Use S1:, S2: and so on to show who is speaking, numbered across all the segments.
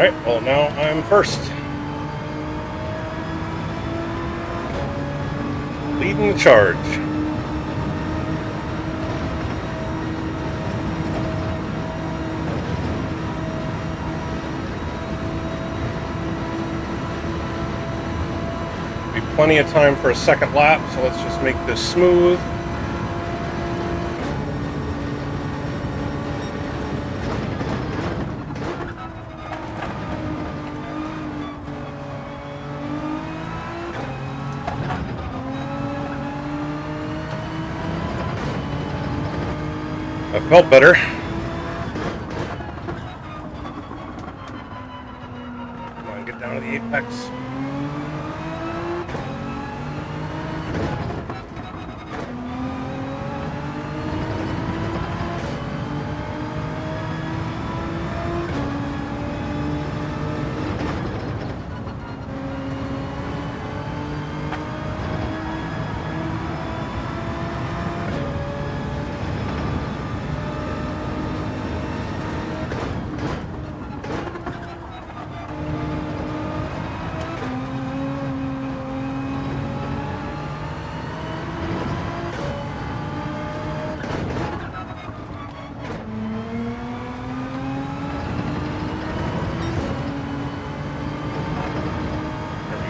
S1: Alright, well now I'm first. Leading the charge. Be plenty of time for a second lap, so let's just make this smooth. That felt better. Come on, get down to the apex.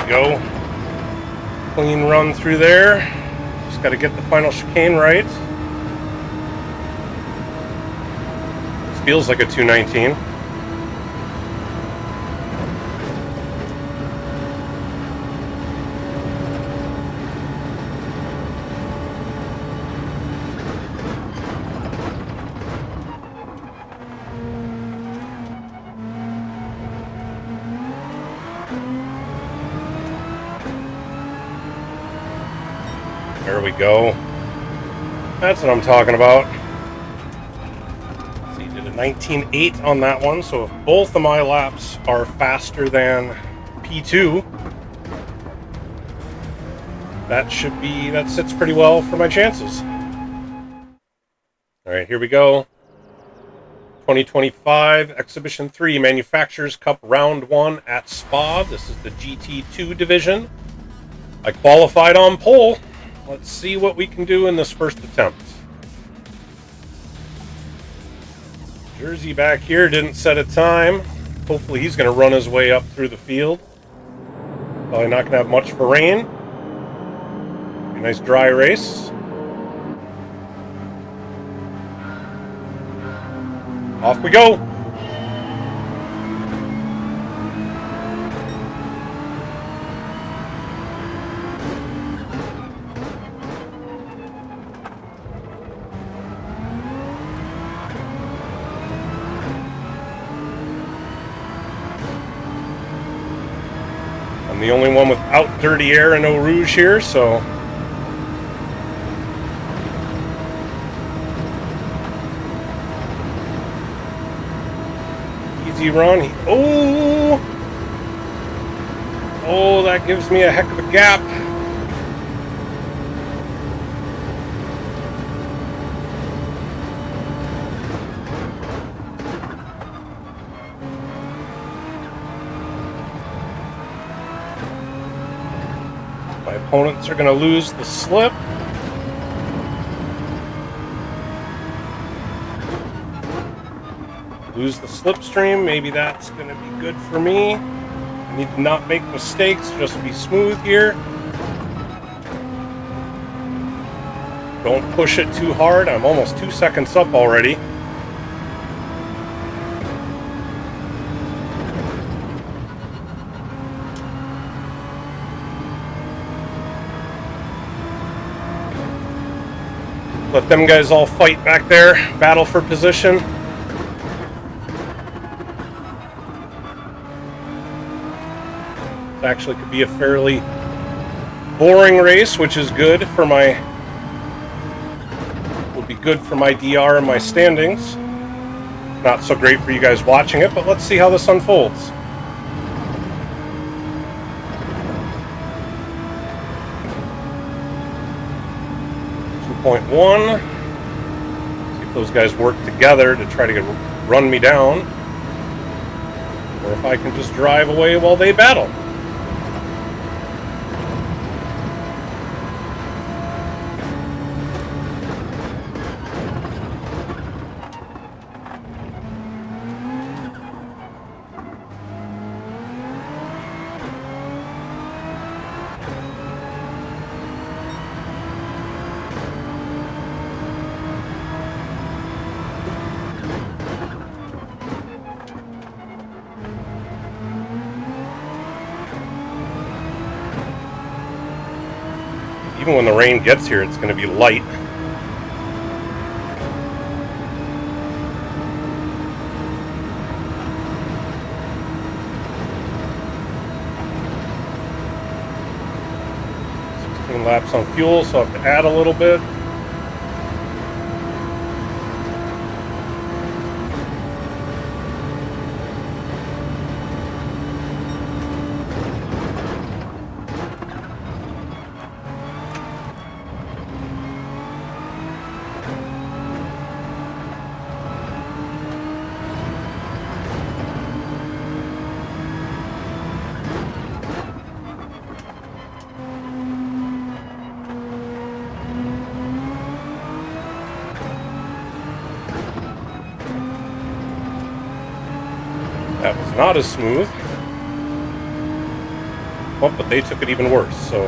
S1: Go. Clean run through there. Just got to get the final chicane right. This feels like a 219. There we go. That's what I'm talking about. So you did a 19.8 on that one, so if both of my laps are faster than P2, that sits pretty well for my chances. Alright, here we go. 2025 Exhibition 3 Manufacturers Cup Round 1 at Spa. This is the GT2 division. I qualified on pole. Let's see what we can do in this first attempt. Jersey back here didn't set a time. Hopefully he's going to run his way up through the field. Probably not going to have much for rain. Be a nice dry race. Off we go. I'm the only one without dirty air and no rouge here, so easy run. Oh, that gives me a heck of a gap. My opponents are going to lose the slip. Lose the slipstream. Maybe that's going to be good for me. I need to not make mistakes, just be smooth here. Don't push it too hard. I'm almost 2 seconds up already. Let them guys all fight back there, battle for position. It actually could be a fairly boring race, which is good for my, will be good for my DR and my standings. Not so great for you guys watching it, but let's see how this unfolds. .1. See if those guys work together to try to run me down. Or or if I can just drive away while they battle. Even when the rain gets here, it's going to be light. Laps on fuel, so I have to add a little bit. That was not as smooth. Oh, but they took it even worse, so.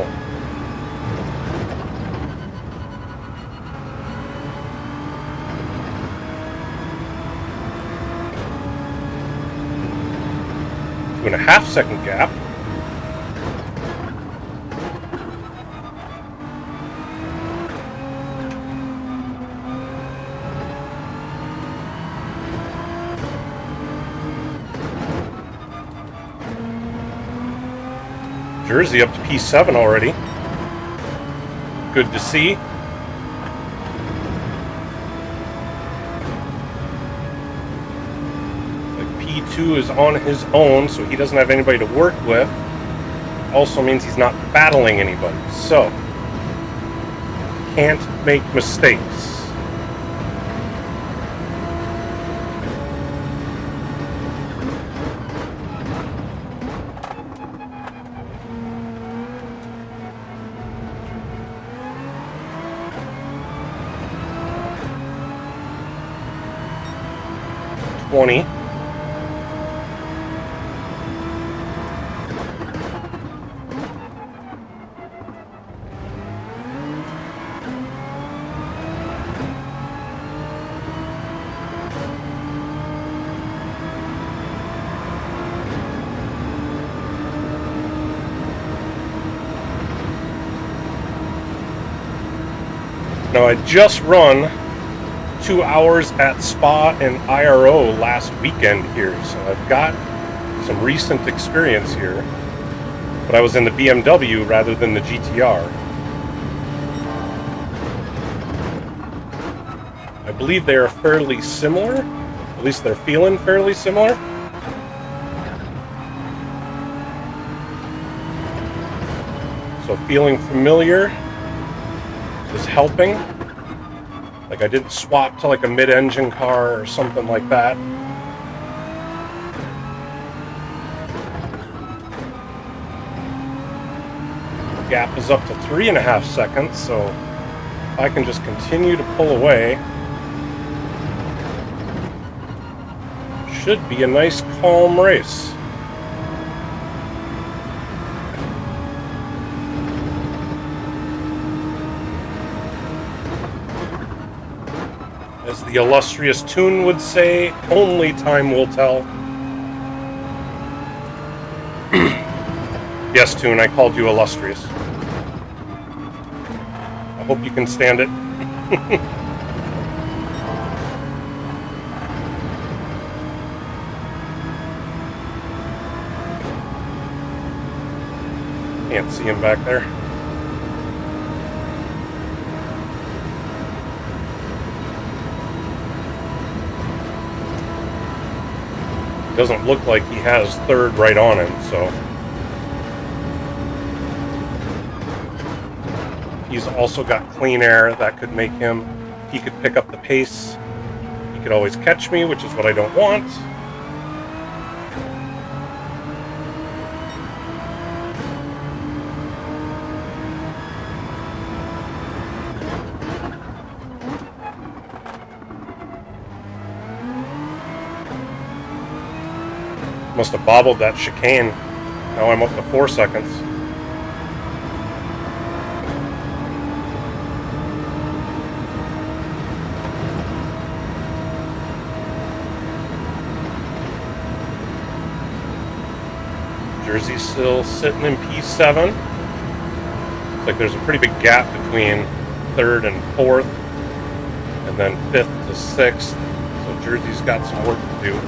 S1: Doing a half-second gap. Jersey up to P7 already. Good to see. Like P2 is on his own, so he doesn't have anybody to work with. Also means he's not battling anybody. So, can't make mistakes. Now I just run 2 hours at Spa and IRO last weekend here, so I've got some recent experience here, but I was in the BMW rather than the GTR. I believe they are fairly similar, at least they're feeling fairly similar. So feeling familiar is helping. Like I didn't swap to like a mid-engine car or something like that. Gap is up to 3.5 seconds, so if I can just continue to pull away, should be a nice calm race. As the illustrious Toon would say, only time will tell. Yes, Toon, I called you illustrious. I hope you can stand it. Can't see him back there. Doesn't look like he has third right on him, so he's also got clean air. That could make him, he could pick up the pace. He could always catch me, which is what I don't want. Must have bobbled that chicane. Now I'm up to 4 seconds. Jersey's still sitting in P7. Looks like there's a pretty big gap between 3rd and 4th, and then 5th to 6th. So Jersey's got some work to do.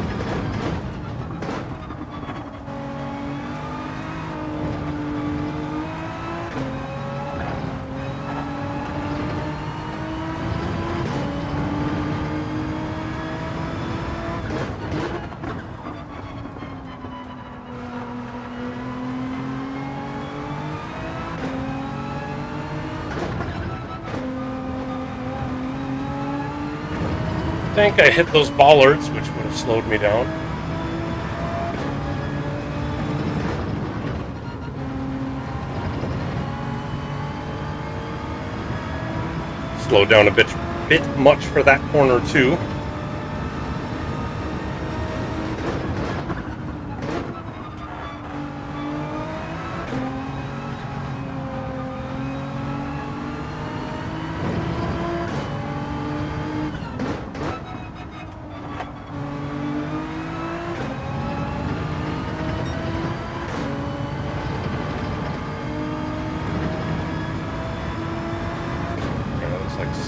S1: I think I hit those bollards, which would have slowed me down. Slowed down a bit much for that corner too.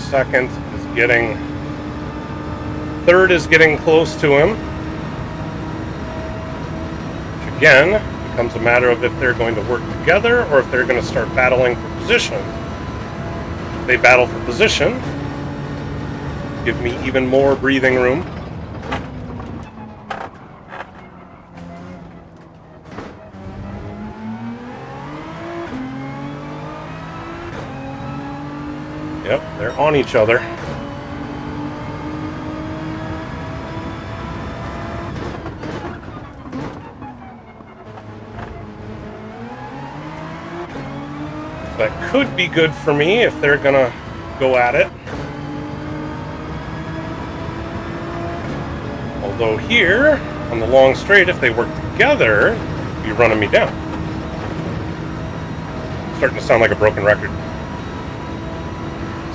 S1: Second is getting, 3rd is getting close to him. Which again becomes a matter of if they're going to work together or if they're going to start battling for position. If they battle for position, give me even more breathing room. Yep, they're on each other. That could be good for me if they're gonna go at it. Although here, on the long straight, if they work together, they'd be running me down. Starting to sound like a broken record.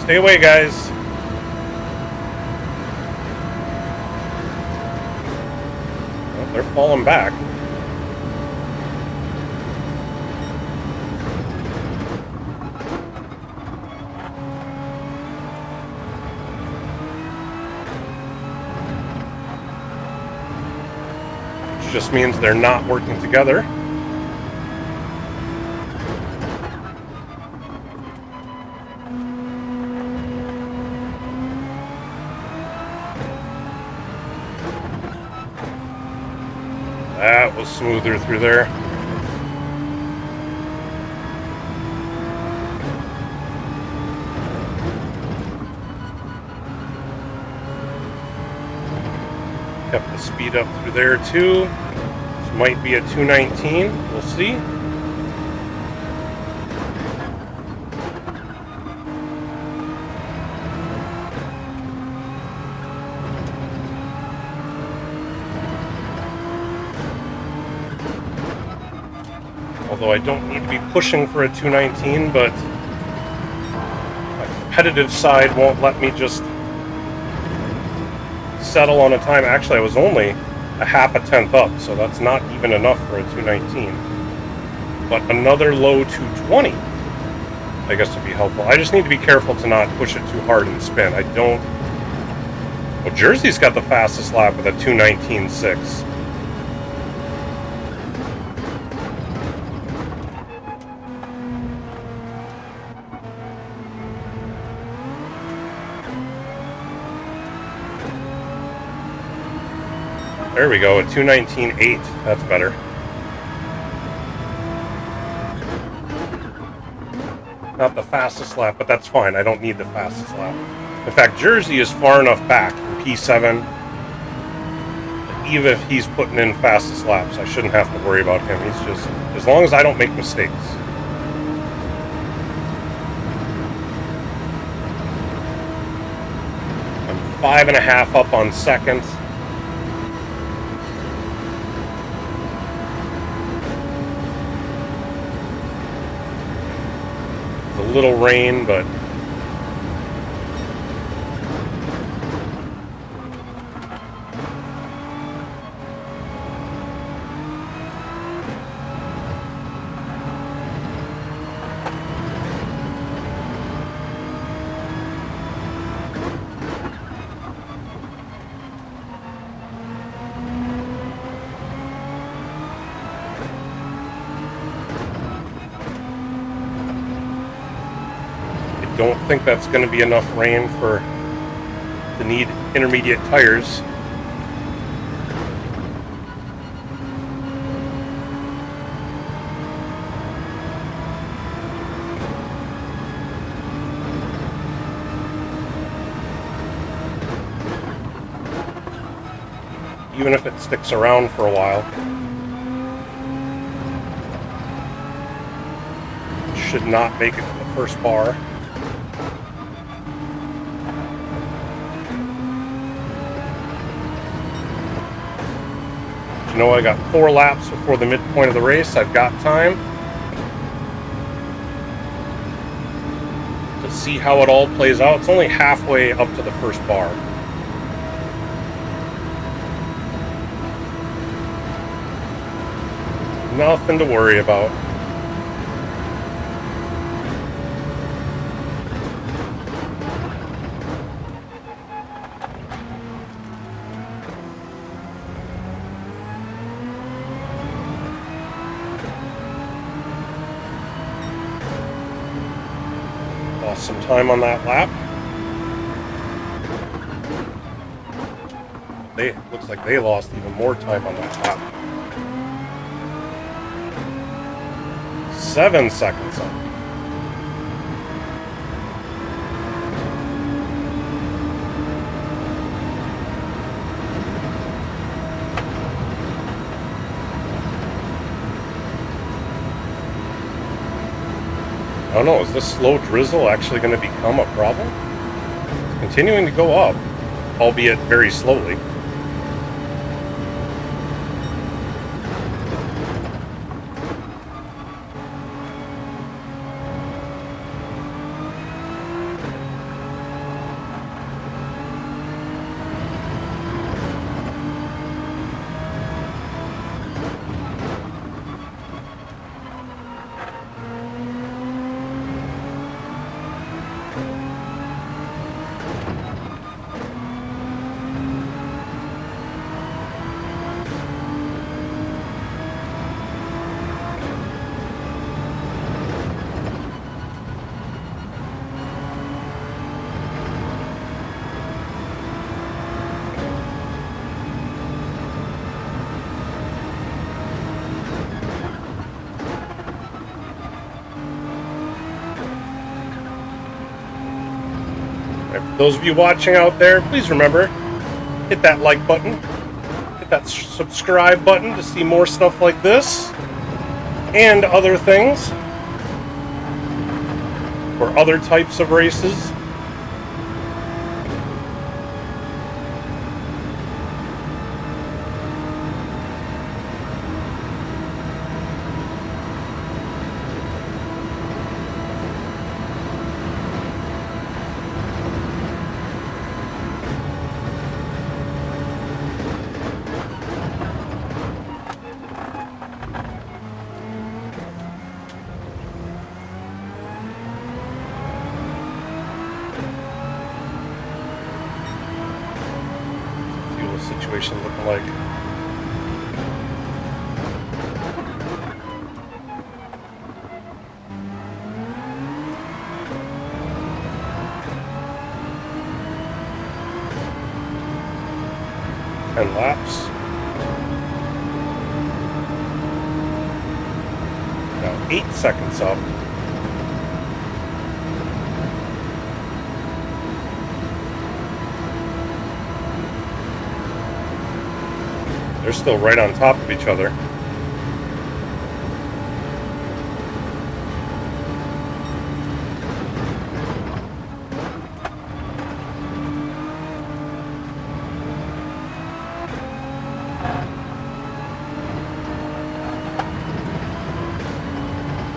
S1: Stay away, guys. Well, they're falling back. Which just means they're not working together. That was smoother through there. Kept the speed up through there too. This might be a 219. We'll see. Although I don't need to be pushing for a 219, but my competitive side won't let me just settle on a time. Actually, I was only a half a tenth up, so that's not even enough for a 219. But another low 220, I guess, would be helpful. I just need to be careful to not push it too hard and spin. I don't... Well, Jersey's got the fastest lap with a 219.6. There we go, a 219.8. That's better. Not the fastest lap, but that's fine. I don't need the fastest lap. In fact, Jersey is far enough back in P7 that even if he's putting in fastest laps, I shouldn't have to worry about him. He's just, as long as I don't make mistakes. I'm 5.5 up on second. little rain, but I don't think that's going to be enough rain to need intermediate tires. Even if it sticks around for a while. Should not make it to the first bar. You know, I got 4 laps before the midpoint of the race. I've got time to see how it all plays out. It's only halfway up to the first bar. Nothing to worry about. Lost some time on that lap. Looks like they lost even more time on that lap. 7 seconds up. I don't know, is this slow drizzle actually going to become a problem? It's continuing to go up, albeit very slowly. For those of you watching out there, please remember, hit that like button, hit that subscribe button to see more stuff like this and other things for other types of races. Situation looking like. And laps. Now 8 seconds up. They're still right on top of each other.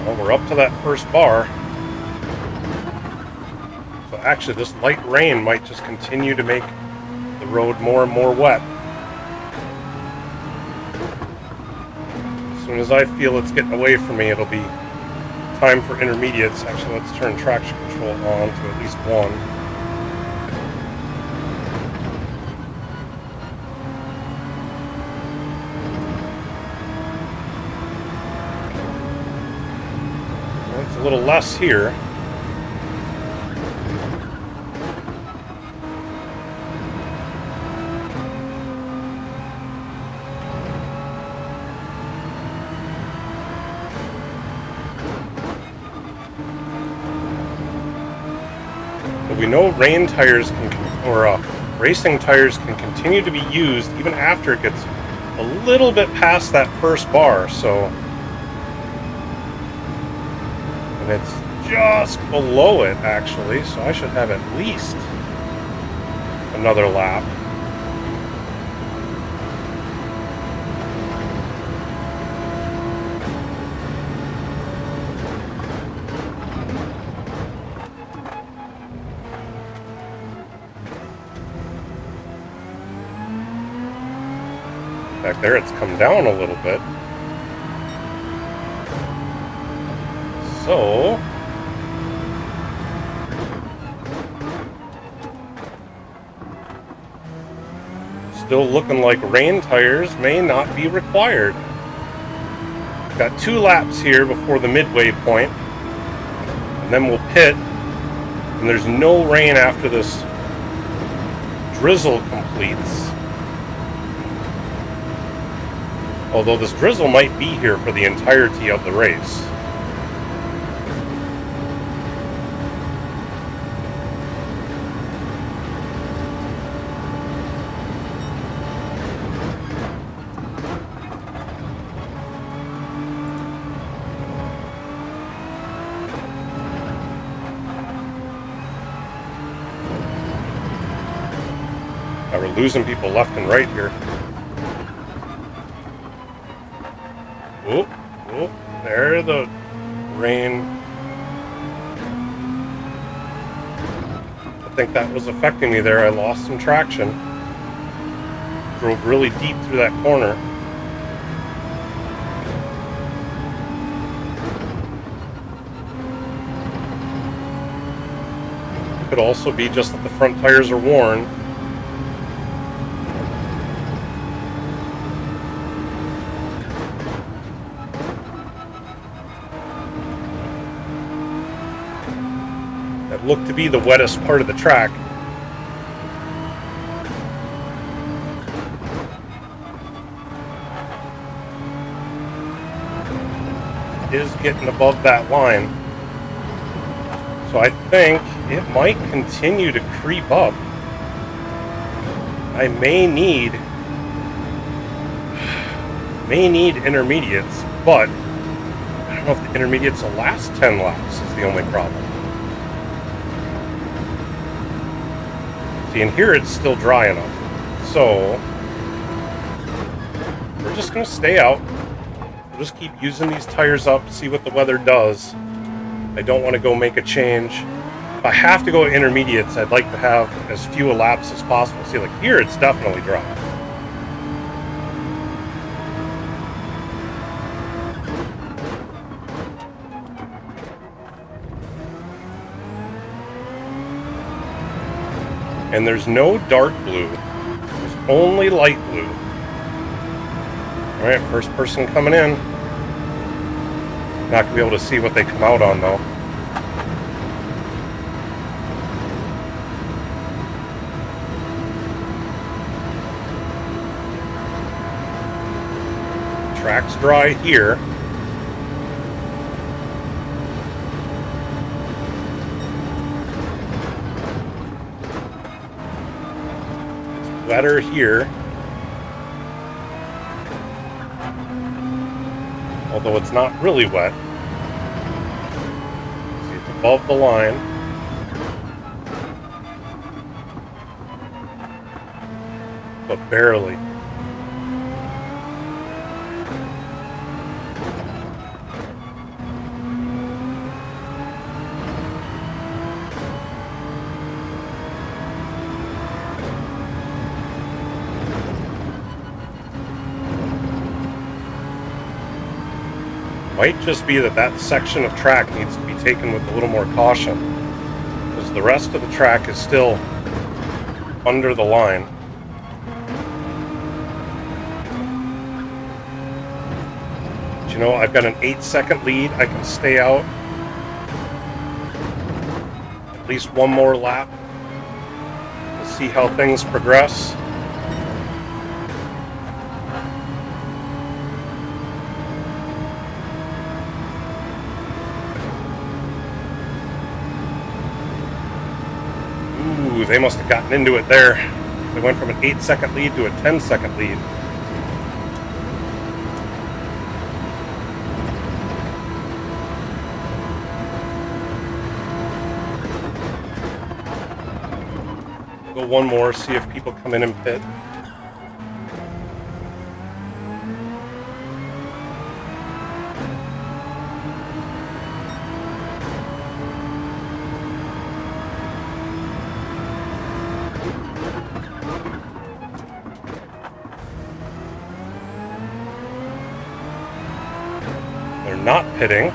S1: Well, we're up to that first bar. Actually, this light rain might just continue to make the road more and more wet. As soon as I feel it's getting away from me, it'll be time for intermediates. Actually, let's turn traction control on to at least one. It's a little less here. We know rain tires or racing tires can continue to be used even after it gets a little bit past that first bar, so, and it's just below it actually, so I should have at least another lap. Back there, it's come down a little bit. So, still looking like rain tires may not be required. Got 2 laps here before the midway point, and then we'll pit, and there's no rain after this drizzle completes. Although this drizzle might be here for the entirety of the race. Now we're losing people left and right here. Oh, there the rain. I think that was affecting me there. I lost some traction. Drove really deep through that corner. Could also be just that the front tires are worn. Look to be the wettest part of the track. It is getting above that line. So I think it might continue to creep up. I may need intermediates, but I don't know if the intermediates will last 10 laps is the only problem. And here it's still dry enough, so we're just going to stay out. We'll just keep using these tires up, see what the weather does. I don't want to go make a change. If I have to go intermediates, I'd like to have as few laps as possible. See, like here it's definitely dry. And there's no dark blue, there's only light blue. Alright, first person coming in. Not going to be able to see what they come out on though. Track's dry here. Wetter here, although it's not really wet. See, it's above the line, but barely. Might just be that that section of track needs to be taken with a little more caution, because the rest of the track is still under the line. But you know, I've got an 8-second lead. I can stay out at least one more lap. We'll see how things progress. Ooh, they must have gotten into it there. They went from an 8-second lead to a 10-second lead. Go one more, see if people come in and pit. Not pitting.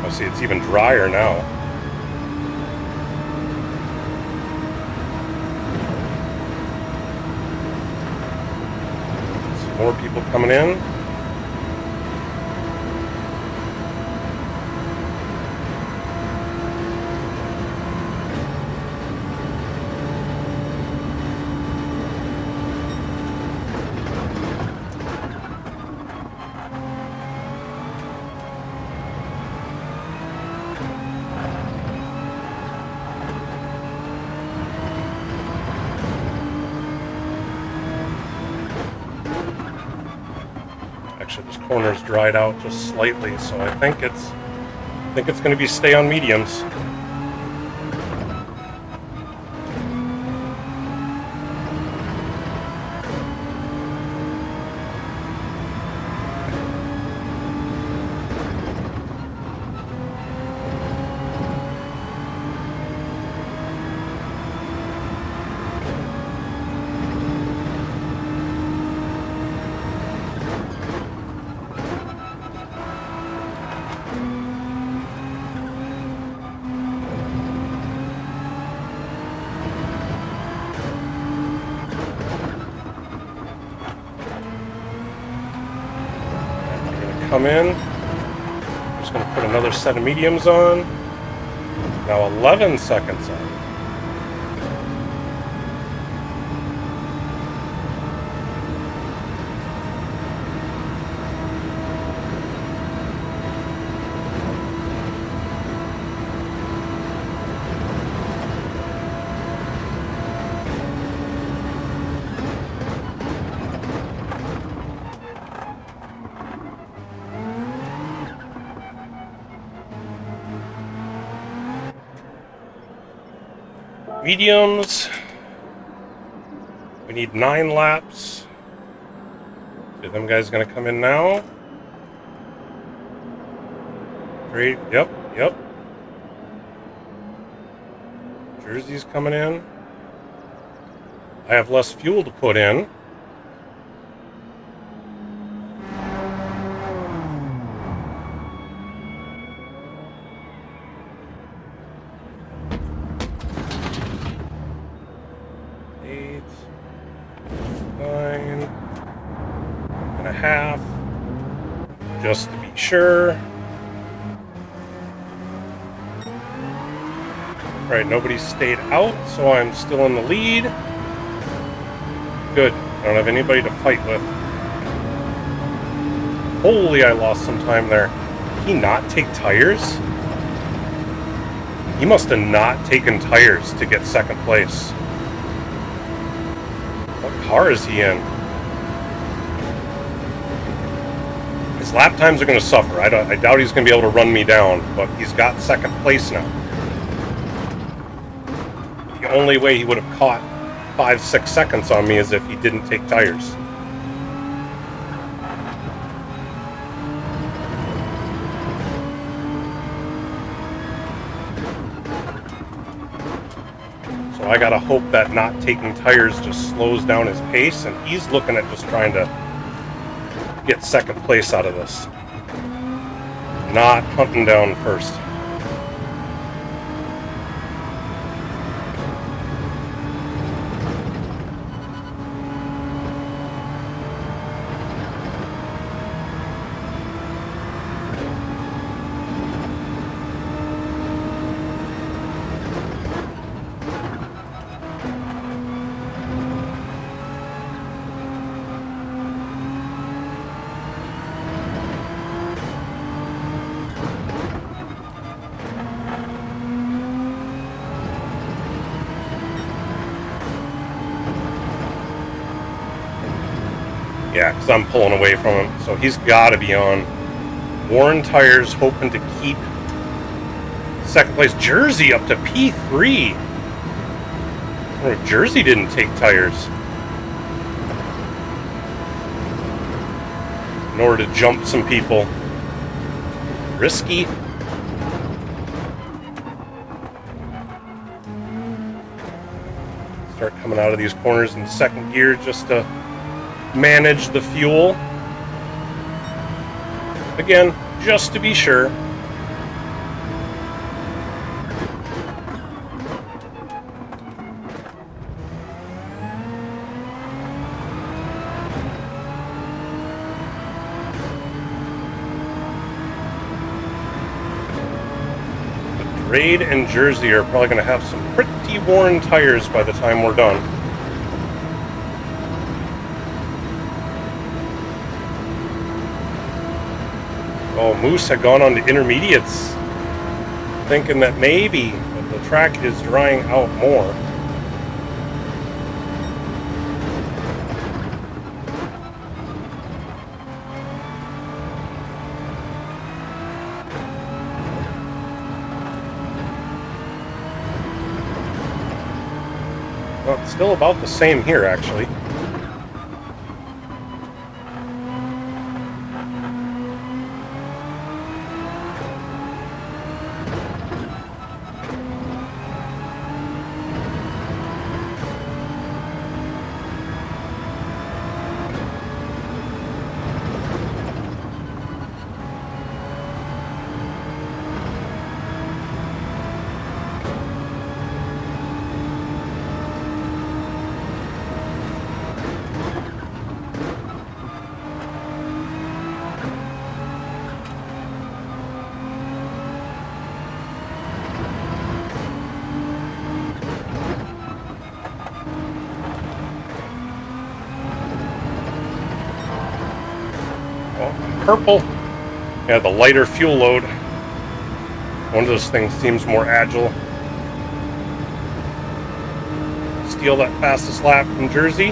S1: Oh, see, it's even drier now. Some more people coming in. Actually, this corner's dried out just slightly, so I think it's going to be stay on mediums. Come in. I'm just going to put another set of mediums on. Now 11 seconds on. Mediums. We need 9 laps. So them guys gonna come in now. Great. Yep. Jersey's coming in. I have less fuel to put in. Just to be sure. Alright, nobody stayed out, so I'm still in the lead. Good. I don't have anybody to fight with. Holy, I lost some time there. Did he not take tires? He must have not taken tires to get second place. What car is he in? His lap times are going to suffer. I doubt he's going to be able to run me down, but he's got second place now. The only way he would have caught 5-6 seconds on me is if he didn't take tires. So I gotta hope that not taking tires just slows down his pace, and he's looking at just trying to get second place out of this. Not hunting down first. Yeah, because I'm pulling away from him, so he's got to be on worn tires, hoping to keep second place. Jersey up to P3. Oh, Jersey didn't take tires in order to jump some people. Risky. Start coming out of these corners in second gear just to manage the fuel. Again, just to be sure. But Raid and Jersey are probably going to have some pretty worn tires by the time we're done. Oh, Moose had gone on to intermediates, thinking that maybe the track is drying out more. Well, it's still about the same here, actually. Purple. Yeah, the lighter fuel load. One of those things seems more agile. Steal that fastest lap from Jersey.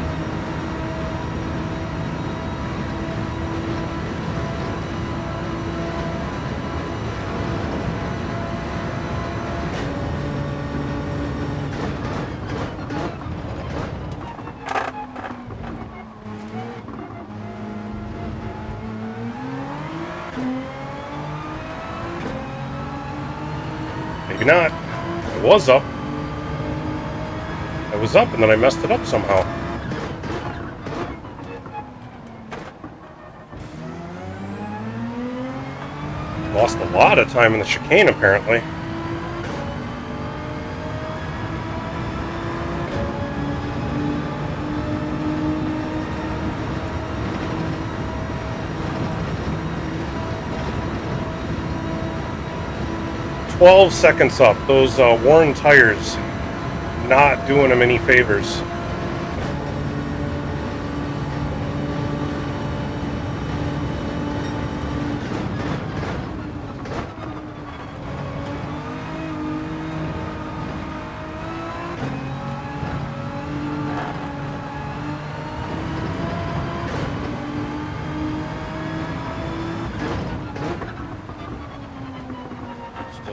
S1: Maybe not. It was up. It was up and then I messed it up somehow. Lost a lot of time in the chicane apparently. "12 seconds up." Those worn tires not doing them any favors.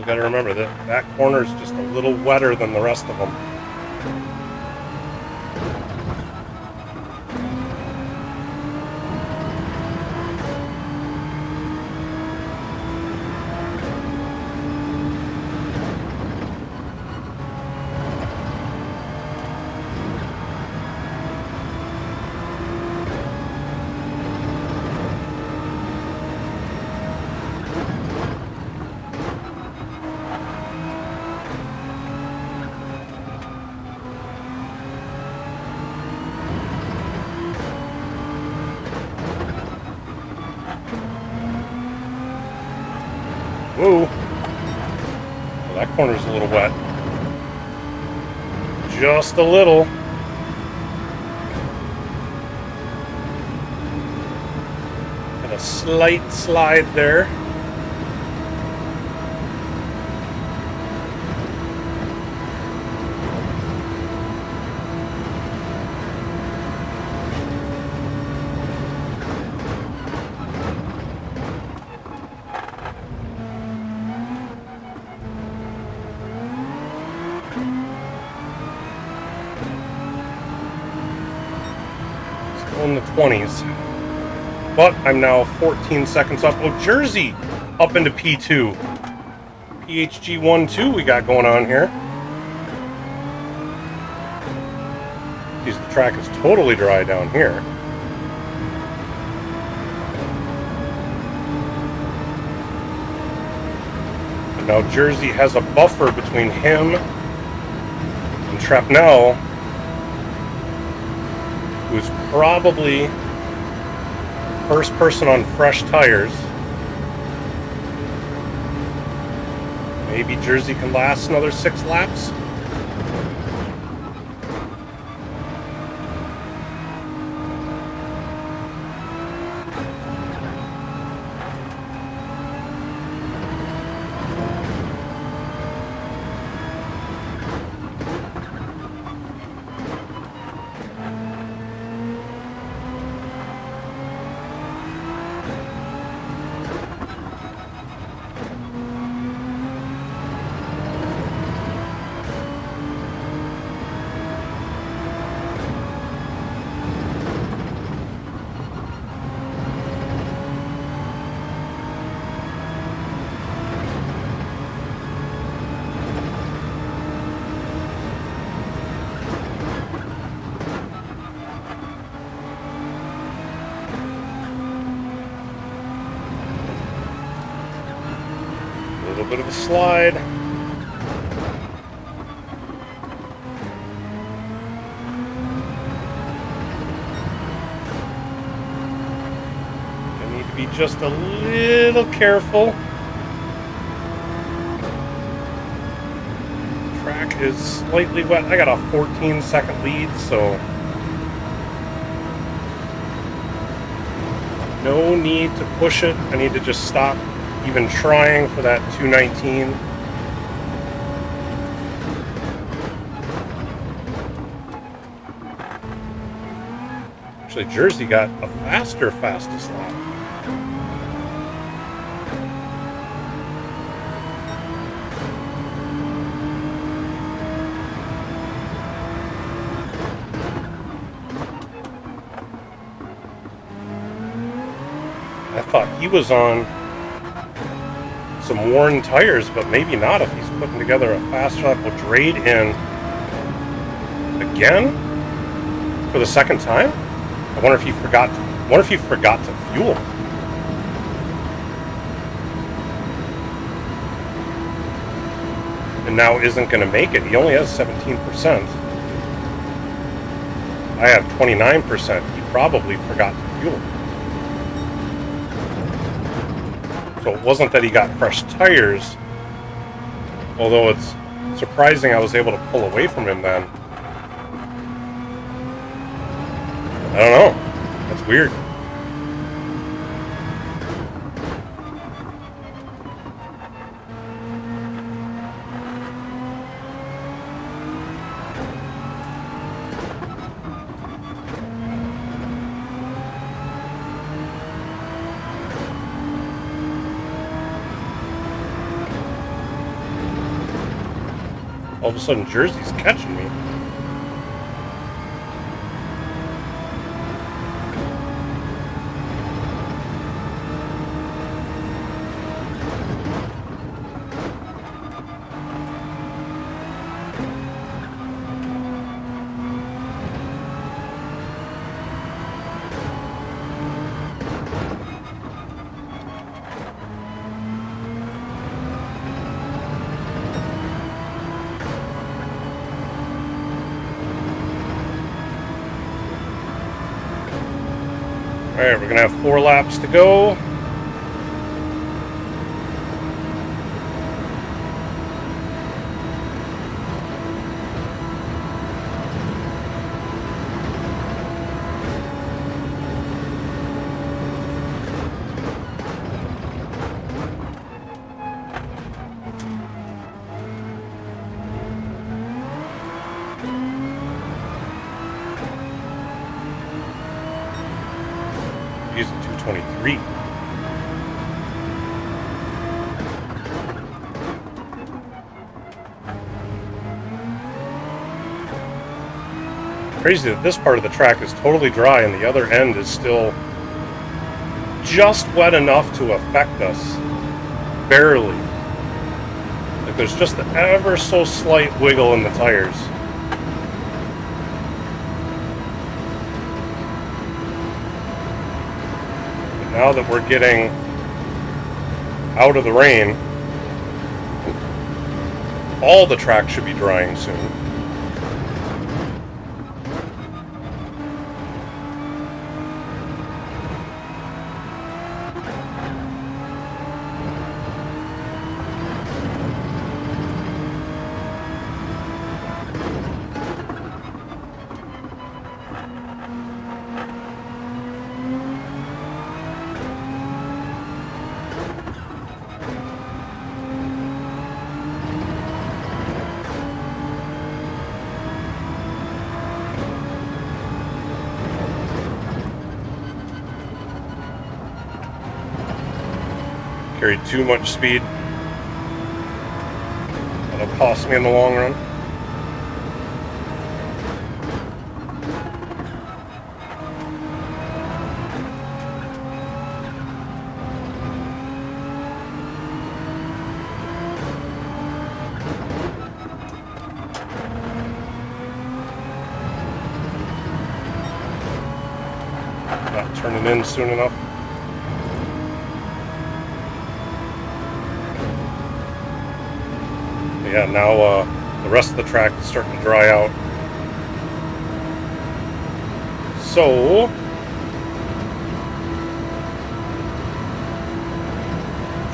S1: Got to remember that that corner is just a little wetter than the rest of them. Whoa. Well, that corner's a little wet. Just a little. And a slight slide there. In the 20s, but I'm now 14 seconds up. Oh, Jersey up into P2. PHG12 we got going on here. Geez, the track is totally dry down here. And now Jersey has a buffer between him and Shrapnel, who's probably first person on fresh tires. Maybe Jersey can last another 6 laps. A little bit of a slide. I need to be just a little careful. The track is slightly wet. I got a 14-second lead, so no need to push it. I need to just stop even trying for that 219. Actually, Jersey got a fastest lap. I thought he was on some worn tires, but maybe not if he's putting together a fast lap with Drade in again for the second time. I wonder if he forgot to fuel. And now isn't going to make it. He only has 17%. I have 29%. He probably forgot to fuel. So it wasn't that he got fresh tires, although it's surprising I was able to pull away from him then. I don't know. That's weird. All of a sudden, Jersey's catching me. Alright, we're going to have 4 laps to go. GT23. Crazy that this part of the track is totally dry and the other end is still just wet enough to affect us. Barely. Like there's just the ever so slight wiggle in the tires. But now that we're getting out of the rain, all the track should be drying soon. Carried too much speed. That'll cost me in the long run. Not turning in soon enough. Yeah, now the rest of the track is starting to dry out. So,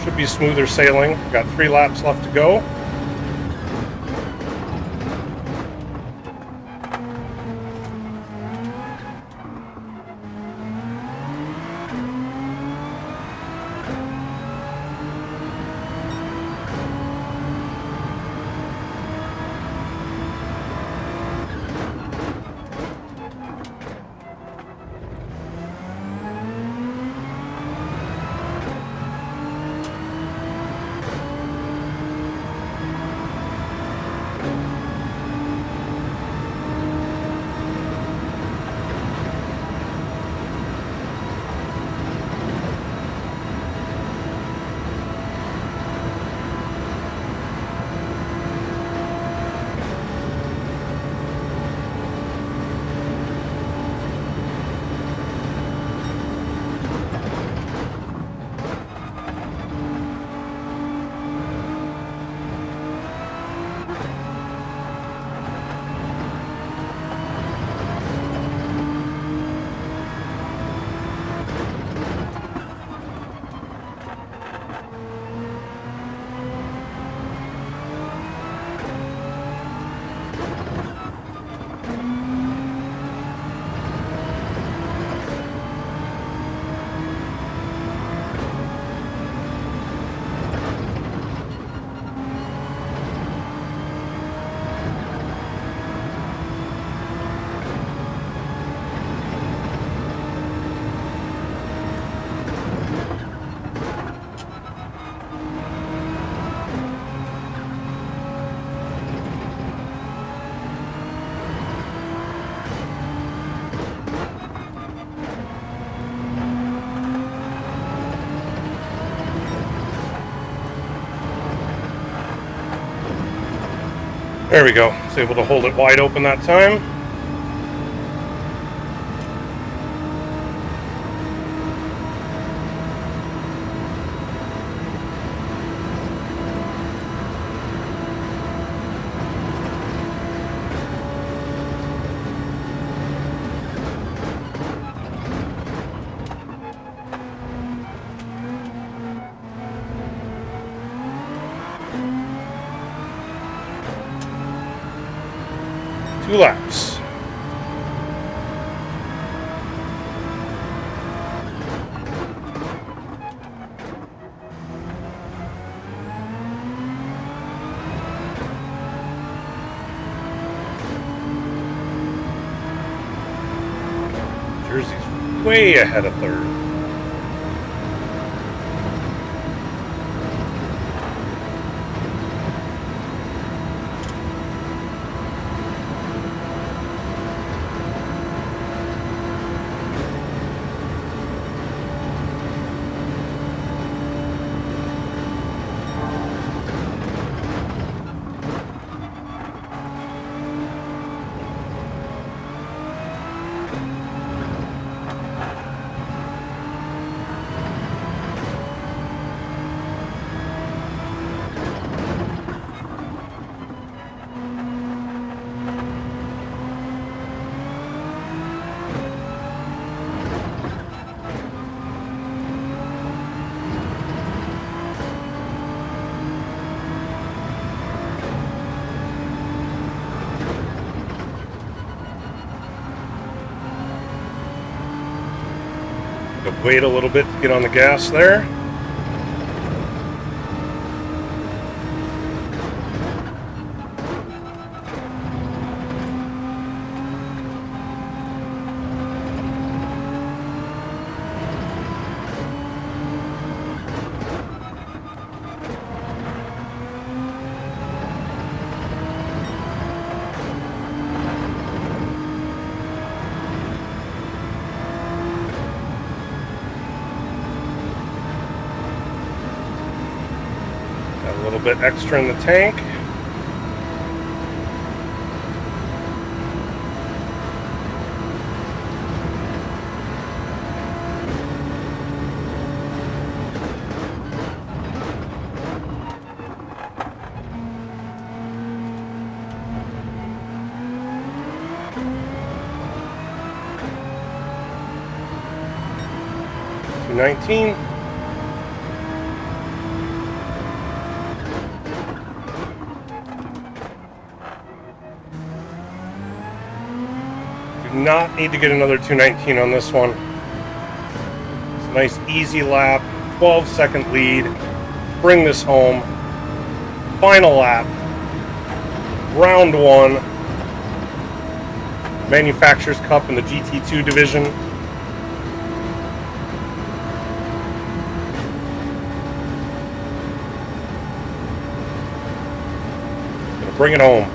S1: should be smoother sailing. Got 3 laps left to go. There we go. Was able to hold it wide open that time. Two laps. Jersey's way ahead of third. Gotta wait a little bit to get on the gas there. A little bit extra in the tank. $2.19. Not need to get another 219 on this one. It's a nice easy lap, 12-second lead. Bring this home. Final lap. Round 1. Manufacturers Cup in the GT2 division. Gonna bring it home.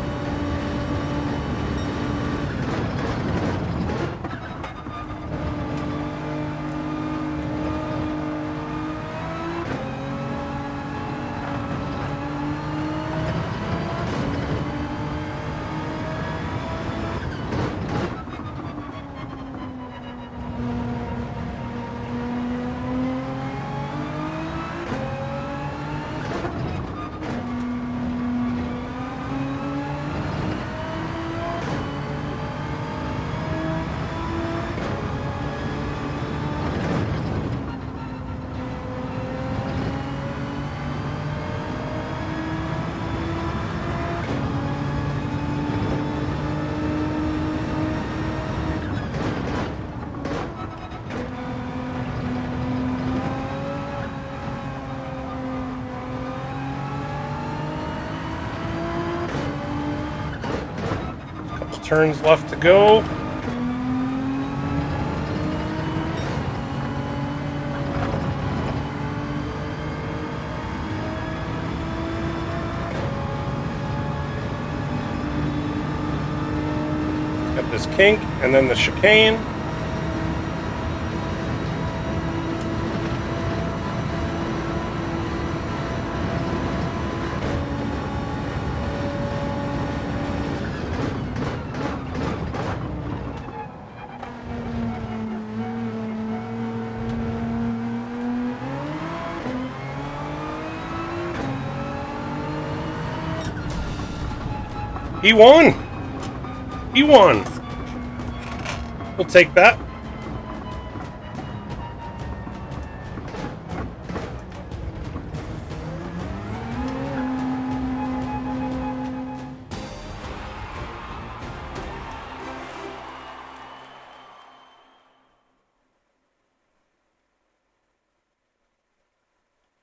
S1: Turns left to go. Got this kink and then the chicane. He won! He won! We'll take that.